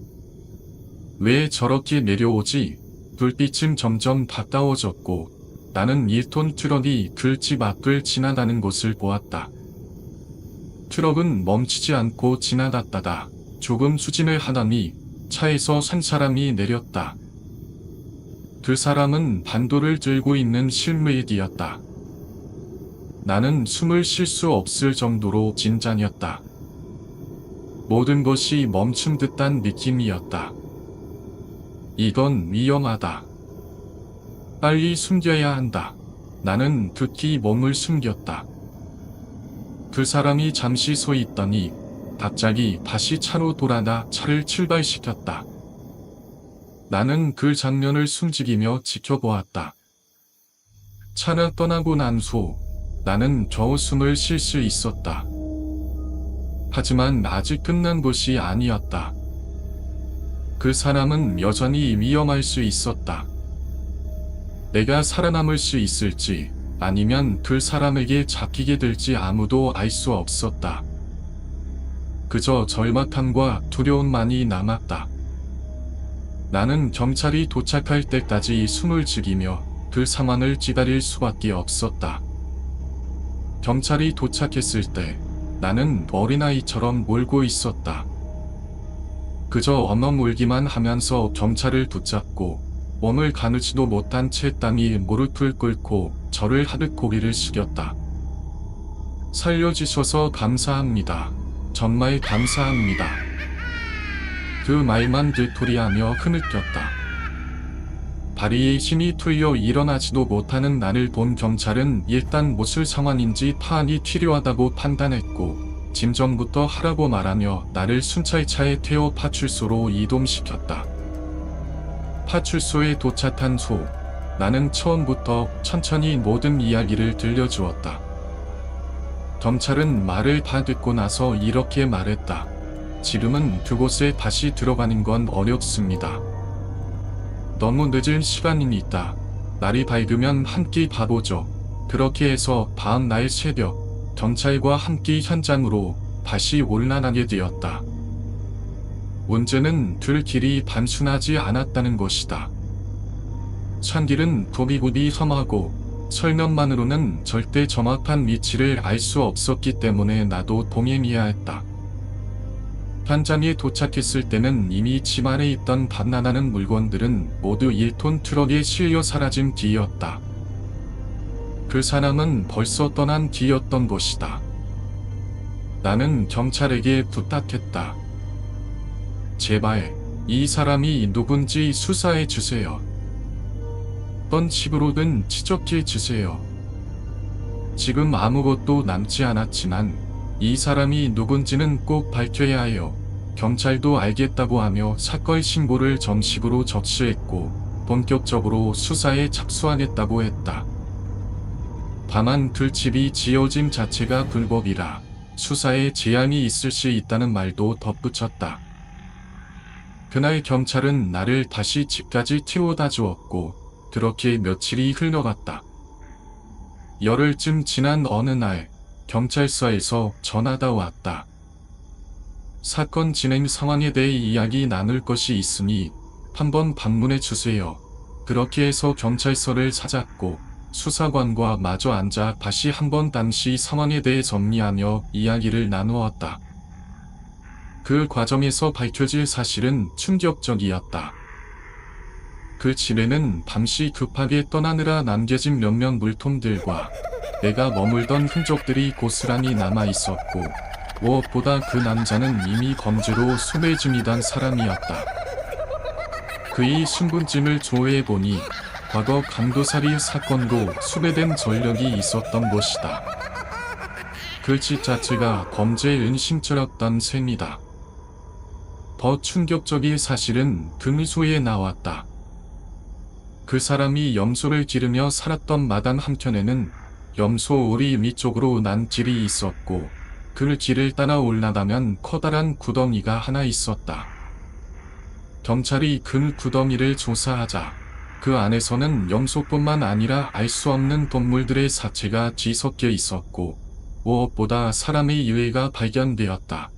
왜 저렇게 내려오지? 불빛은 점점 가까워졌고 나는 1톤 트럭이 그 집 앞을 지나가는 것을 보았다. 트럭은 멈추지 않고 지나갔다가 조금 수진을 하더니 차에서 한 사람이 내렸다. 그 사람은 반도를 들고 있는 실무에디였다. 나는 숨을 쉴 수 없을 정도로 진짠이었다. 모든 것이 멈춘 듯한 느낌이었다. 이건 위험하다. 빨리 숨겨야 한다. 나는 급히 몸을 숨겼다. 그 사람이 잠시 서 있더니 갑자기 다시 차로 돌아가 차를 출발시켰다. 나는 그 장면을 숨지기며 지켜보았다. 차가 떠나고 난 후 나는 겨우 숨을 쉴 수 있었다. 하지만 아직 끝난 것이 아니었다. 그 사람은 여전히 위험할 수 있었다. 내가 살아남을 수 있을지 아니면 그 사람에게 잡히게 될지 아무도 알 수 없었다. 그저 절박함과 두려움만이 남았다. 나는 경찰이 도착할 때까지 숨을 죽이며 그 상황을 기다릴 수밖에 없었다. 경찰이 도착했을 때 나는 어린아이처럼 울고 있었다. 그저 엉엉 울기만 하면서 경찰을 붙잡고 몸을 가누지도 못한 채 땀이 무릎을 꿇고 저를 하듯 고개를 숙였다. 살려주셔서 감사합니다. 정말 감사합니다. 그 말만 되풀이하며 흐느꼈다. 다리에 힘이 뚫려 일어나지도 못하는 나를 본 경찰은 일단 무슨 상황인지 파악이 필요하다고 판단했고 짐 정부터 하라고 말하며 나를 순찰차에 태워 파출소로 이동시켰다. 파출소에 도착한 후 나는 처음부터 천천히 모든 이야기를 들려주었다. 경찰은 말을 다 듣고 나서 이렇게 말했다. 지금은 그곳에 다시 들어가는 건 어렵습니다. 너무 늦은 시간이니까 날이 밝으면 함께 가보죠. 그렇게 해서 다음 날 새벽 경찰과 함께 현장으로 다시 올라가게 되었다. 문제는 둘 길이 단순하지 않았다는 것이다. 산길은 굽이굽이 험하고 설명만으로는 절대 정확한 위치를 알 수 없었기 때문에 나도 동행해야 했다. 현장에 도착했을 때는 이미 집 안에 있던 반나나는 물건들은 모두 1톤 트럭에 실려 사라진 뒤였다. 그 사람은 벌써 떠난 뒤였던 것이다. 나는 경찰에게 부탁했다. 제발 이 사람이 누군지 수사해 주세요. 어떤 식으로든 추적해 주세요. 지금 아무것도 남지 않았지만 이 사람이 누군지는 꼭 밝혀야 해요. 경찰도 알겠다고 하며 사건 신고를 정식으로 접수했고 본격적으로 수사에 착수하겠다고 했다. 다만 그 집이 지어진 자체가 불법이라 수사에 제한이 있을 수 있다는 말도 덧붙였다. 그날 경찰은 나를 다시 집까지 태워다 주었고 그렇게 며칠이 흘러갔다. 열흘쯤 지난 어느 날 경찰서에서 전화가 왔다. 사건 진행 상황에 대해 이야기 나눌 것이 있으니 한번 방문해 주세요. 그렇게 해서 경찰서를 찾았고 수사관과 마주 앉아 다시 한번 당시 상황에 대해 정리하며 이야기를 나누었다. 그 과정에서 밝혀질 사실은 충격적이었다. 그 집에는 당시 급하게 떠나느라 남겨진 몇몇 물품들과 내가 머물던 흔적들이 고스란히 남아 있었고 무엇보다 그 남자는 이미 범죄로 수배 중이던 사람이었다. 그의 신분증을 조회해보니 과거 강도살인 사건도 수배된 전력이 있었던 것이다. 그 집 자체가 범죄 은신처였던 셈이다. 더 충격적인 사실은 금수에 나왔다. 그 사람이 염소를 기르며 살았던 마당 한켠에는 염소 우리 위쪽으로 난 길이 있었고 그 길을 따라 올라가면 커다란 구덩이가 하나 있었다. 경찰이 그 구덩이를 조사하자 그 안에서는 염소뿐만 아니라 알 수 없는 동물들의 사체가 뒤섞여 있었고 무엇보다 사람의 유해가 발견되었다.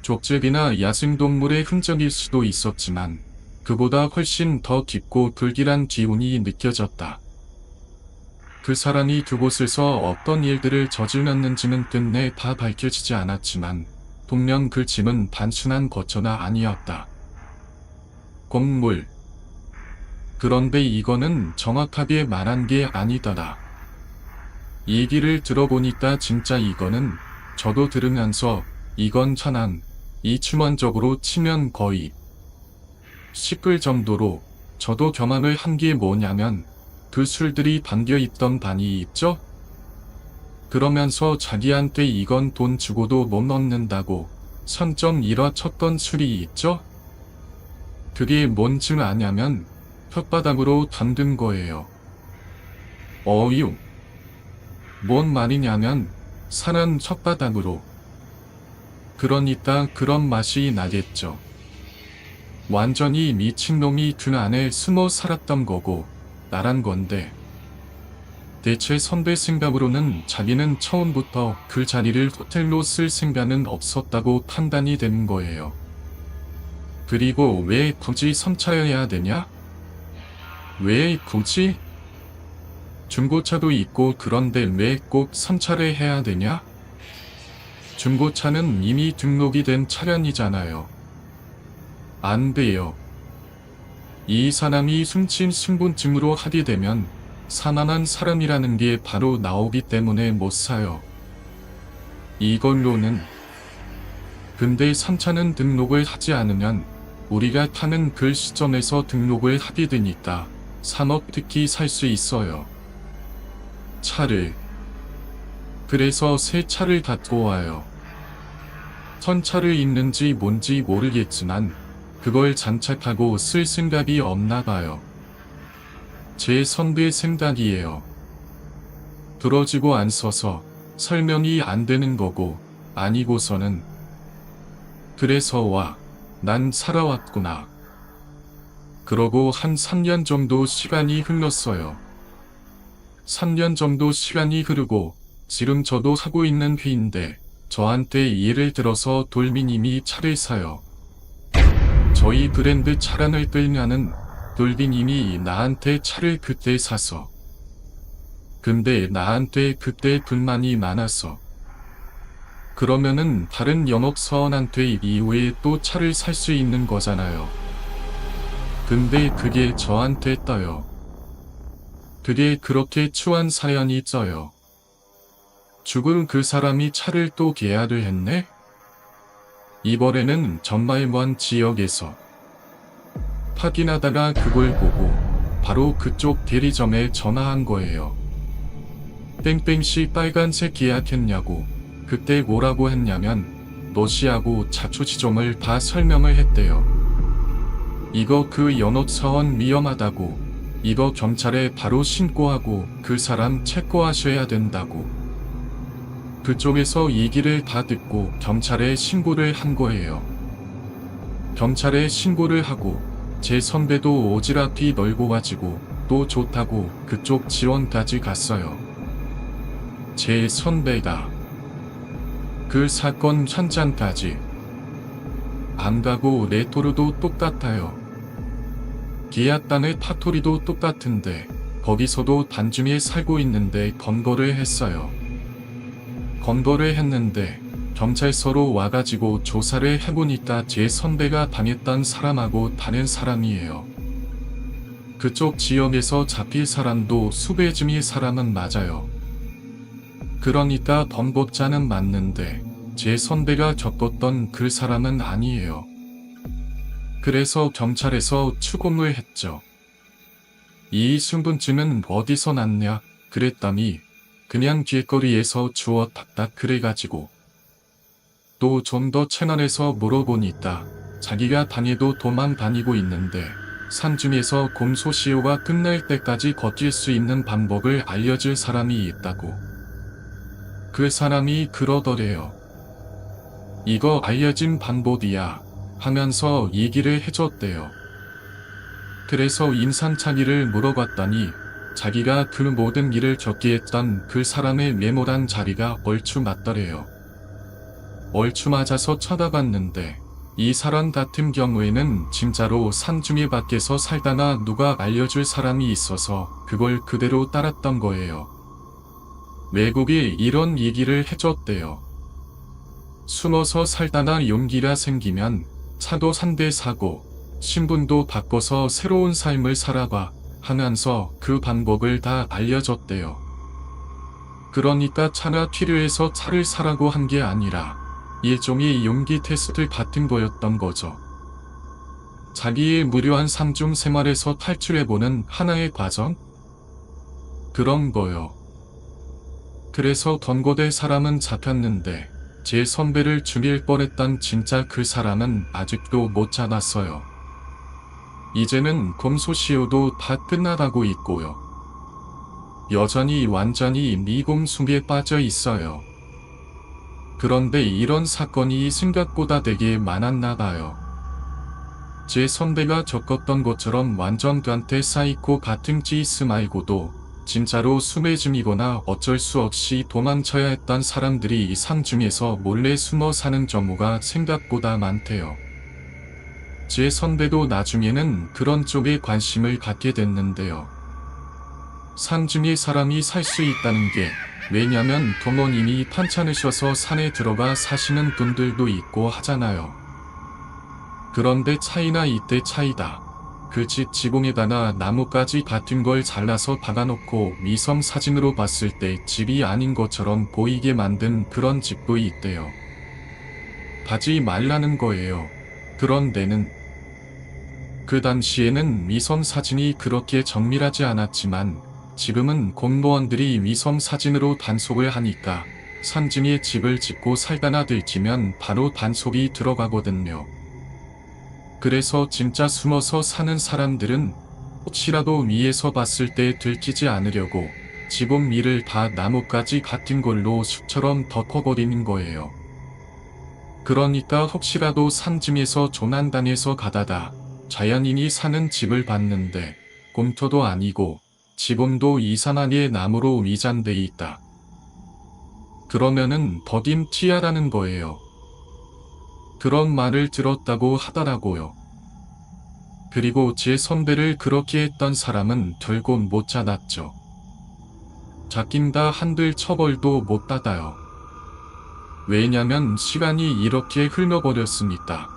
족제비나 야생동물의 흔적일 수도 있었지만 그보다 훨씬 더 깊고 불길한 기운이 느껴졌다. 그 사람이 그곳에서 어떤 일들을 저질렀는지는 끝내 다 밝혀지지 않았지만 분명 그 집은 단순한 거처가 아니었다. 곡물. 그런데 이거는 정확하게 말한 게 아니더라. 얘기를 들어보니까 진짜 이거는 저도 들으면서 이건 천안, 이추만적으로 치면 거의 시끌 정도로 저도 경험을 한 게 뭐냐면 그 술들이 담겨있던 반이 있죠? 그러면서 자기한테 이건 돈 주고도 못 넣는다고 선점 1화 쳤던 술이 있죠? 그게 뭔지 아냐면 혓바닥으로 담근 거예요. 어휴. 뭔 말이냐면 사는 혓바닥으로. 그러니까 그런 맛이 나겠죠. 완전히 미친놈이 그 안에 숨어 살았던 거고 나란 건데 대체 선배 생각으로는 자기는 처음부터 그 자리를 호텔로 쓸 생각은 없었다고 판단이 되는 거예요. 그리고 왜 굳이 선차여야 되냐? 왜 굳이? 중고차도 있고 그런데 왜 꼭 선차를 해야 되냐? 중고차는 이미 등록이 된 차량이잖아요. 안 돼요. 이 사람이 숨친 신분증으로 하게 되면 사망한 사람이라는 게 바로 나오기 때문에 못 사요. 이걸로는 근데 3차는 등록을 하지 않으면 우리가 타는 그 시점에서 등록을 하게 되니까 3억 특히 살 수 있어요. 차를. 그래서 새 차를 갖고 와요. 천차를 있는지 뭔지 모르겠지만 그걸 장착하고 쓸 생각이 없나 봐요. 제 선배 생각이에요. 들어지고 안 서서 설명이 안 되는 거고 아니고서는 그래서 와, 난 살아왔구나. 그러고 한 3년 정도 시간이 흘렀어요. 3년 정도 시간이 흐르고 지금 저도 하고 있는 회인데 저한테 예를 들어서 돌비님이 차를 사요. 저희 브랜드 차량을 끌냐는 돌비님이 나한테 차를 그때 사서. 근데 나한테 그때 불만이 많아서. 그러면은 다른 영업사원한테 이후에 또 차를 살 수 있는 거잖아요. 근데 그게 저한테 떠요. 그게 그렇게 추한 사연이 쪄요. 죽은 그 사람이 차를 또 계약을 했네? 이번에는 전말관 지역에서 확인하다가 그걸 보고 바로 그쪽 대리점에 전화한 거예요. 땡땡씨 빨간색 계약했냐고. 그때 뭐라고 했냐면 너씨하고 자초지종을 다 설명을 했대요. 이거 그 영업사원 위험하다고. 이거 경찰에 바로 신고하고 그 사람 체포하셔야 된다고. 그쪽에서 얘기를 다 듣고 경찰에 신고를 한 거예요. 경찰에 신고를 하고 제 선배도 오지랖이 넓어가지고 또 좋다고 그쪽 지원까지 갔어요. 제 선배가 그 사건 현장까지 안 가고 레토르도 똑같아요. 계약단의 파토리도 똑같은데 거기서도 단중에 살고 있는데 검거를 했어요. 검거를 했는데 경찰서로 와가지고 조사를 해보니까 제 선배가 당했던 사람하고 다른 사람이에요. 그쪽 지역에서 잡힐 사람도 수배중의 사람은 맞아요. 그러니까 범법자는 맞는데 제 선배가 겪었던 그 사람은 아니에요. 그래서 경찰에서 추궁을 했죠. 이 신분증은 어디서 났냐 그랬더니 그냥 길거리에서 주웠다 그래가지고 또 좀 더 채널에서 물어보니까 자기가 다니도 도망 다니고 있는데 산중에서 공소시효가 끝날 때까지 버틸 수 있는 방법을 알려줄 사람이 있다고. 그 사람이 그러더래요. 이거 알려진 방법이야 하면서 얘기를 해줬대요. 그래서 인상착의를 물어봤더니 자기가 그 모든 일을 겪게 했던 그 사람의 메모란 자리가 얼추 맞더래요. 얼추 맞아서 쳐다봤는데 이 사람 같은 경우에는 진짜로 산중에 밖에서 살다가 누가 알려줄 사람이 있어서 그걸 그대로 따랐던 거예요. 외국에 이런 얘기를 해줬대요. 숨어서 살다가 용기가 생기면 차도 산 대 사고 신분도 바꿔서 새로운 삶을 살아봐 하면서 그 방법을 다 알려줬대요. 그러니까 차가 필요해서 차를 사라고 한 게 아니라 일종의 용기 테스트 같은 거였던 거죠. 자기의 무료한 산중 생활에서 탈출해보는 하나의 과정? 그런 거요. 그래서 권고될 사람은 잡혔는데 제 선배를 죽일 뻔했던 진짜 그 사람은 아직도 못 잡았어요. 이제는 공소시효도 다 끝나가고 있고요. 여전히 완전히 미공수에 빠져 있어요. 그런데 이런 사건이 생각보다 되게 많았나 봐요. 제 선배가 겪었던 것처럼 완전 변태 사이코 같은 케이스 말고도 진짜로 수배 중이거나 어쩔 수 없이 도망쳐야 했던 사람들이 이 산중에서 몰래 숨어 사는 경우가 생각보다 많대요. 제 선배도 나중에는 그런 쪽에 관심을 갖게 됐는데요. 산중에 사람이 살 수 있다는 게 왜냐면 부모님이 편찮으셔서 산에 들어가 사시는 분들도 있고 하잖아요. 그런데 차이나 이때 차이다. 그 집 지붕에다가 나뭇가지 같은 걸 잘라서 박아놓고 위성 사진으로 봤을 때 집이 아닌 것처럼 보이게 만든 그런 집도 있대요. 가지 말라는 거예요. 그런 데는. 그 당시에는 위성 사진이 그렇게 정밀하지 않았지만 지금은 공무원들이 위성 사진으로 단속을 하니까 산짐에 집을 짓고 살다나 들키면 바로 단속이 들어가거든요. 그래서 진짜 숨어서 사는 사람들은 혹시라도 위에서 봤을 때 들키지 않으려고 지붕 위를 다 나뭇가지 같은 걸로 숲처럼 덮어버리는 거예요. 그러니까 혹시라도 산짐에서 조난당해서 가다가 자연인이 사는 집을 봤는데 곰터도 아니고 지붕도 이상하게 나무로 위장돼 있다. 그러면은 더딘 티야라는 거예요. 그런 말을 들었다고 하더라고요. 그리고 제 선배를 그렇게 했던 사람은 결국 못 잡았죠. 잡긴다 한들 처벌도 못 받아요. 왜냐면 시간이 이렇게 흘러버렸으니까.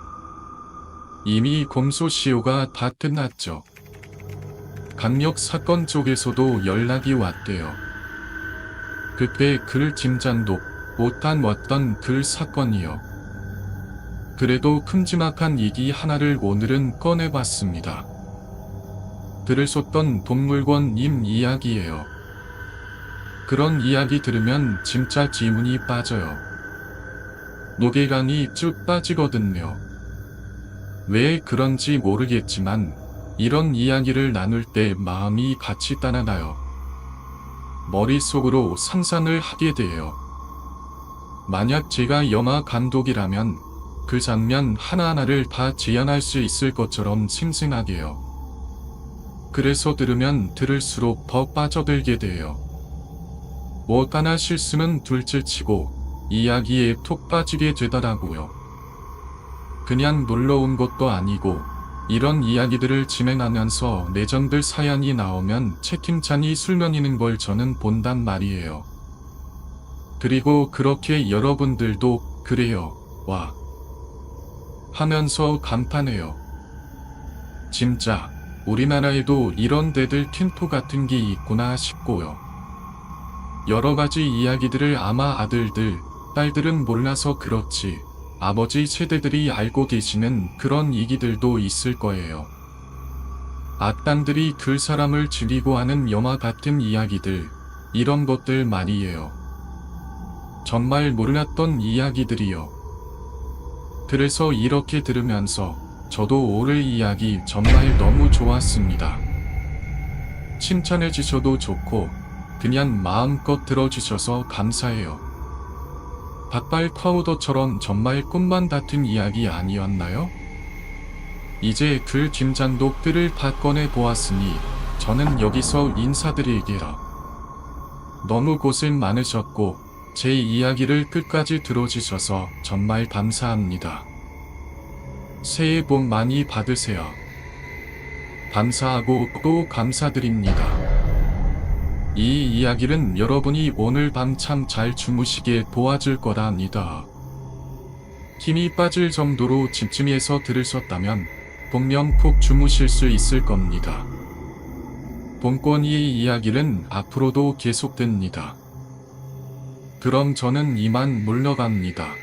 이미 공소시효가 다 끝났죠. 강력 사건 쪽에서도 연락이 왔대요. 그때 글 짐장도 못한 왔던 글 사건이요. 그래도 큼지막한 얘기 하나를 오늘은 꺼내봤습니다. 글을 썼던 동물권님 이야기예요. 그런 이야기 들으면 진짜 지문이 빠져요. 노개강이 쭉 빠지거든요. 왜 그런지 모르겠지만 이런 이야기를 나눌 때 마음이 같이 따라가요. 머릿속으로 상상을 하게 돼요. 만약 제가 영화 감독이라면 그 장면 하나하나를 다 재현할 수 있을 것처럼 생생하게요. 그래서 들으면 들을수록 더 빠져들게 돼요. 뭐가나 실수는 둘째치고 이야기에 톡 빠지게 되더라고요. 그냥 놀러 온 것도 아니고 이런 이야기들을 진행하면서 내정들 사연이 나오면 채팅창이 술면이는 걸 저는 본단 말이에요. 그리고 그렇게 여러분들도 그래요. 와. 하면서 감탄해요. 진짜 우리나라에도 이런 데들 틴토 같은 게 있구나 싶고요. 여러 가지 이야기들을 아마 아들들, 딸들은 몰라서 그렇지 아버지 세대들이 알고 계시는 그런 얘기들도 있을 거예요. 악당들이 그 사람을 죽이고 하는 영화 같은 이야기들, 이런 것들 말이에요. 정말 몰랐던 이야기들이요. 그래서 이렇게 들으면서 저도 오늘 이야기 정말 너무 좋았습니다. 칭찬해 주셔도 좋고 그냥 마음껏 들어주셔서 감사해요. 닭발 파우더처럼 정말 꿈만 같은 이야기 아니었나요? 이제 글 김장도 뜰을 다 꺼내 보았으니 저는 여기서 인사드릴게요. 너무 고생 많으셨고 제 이야기를 끝까지 들어주셔서 정말 감사합니다. 새해 복 많이 받으세요. 감사하고 또 감사드립니다. 이 이야기는 여러분이 오늘 밤 참 잘 주무시게 도와줄 거랍니다. 힘이 빠질 정도로 집중해서 들으셨다면 분명 푹 주무실 수 있을 겁니다. 본권이의 이야기는 앞으로도 계속됩니다. 그럼 저는 이만 물러갑니다.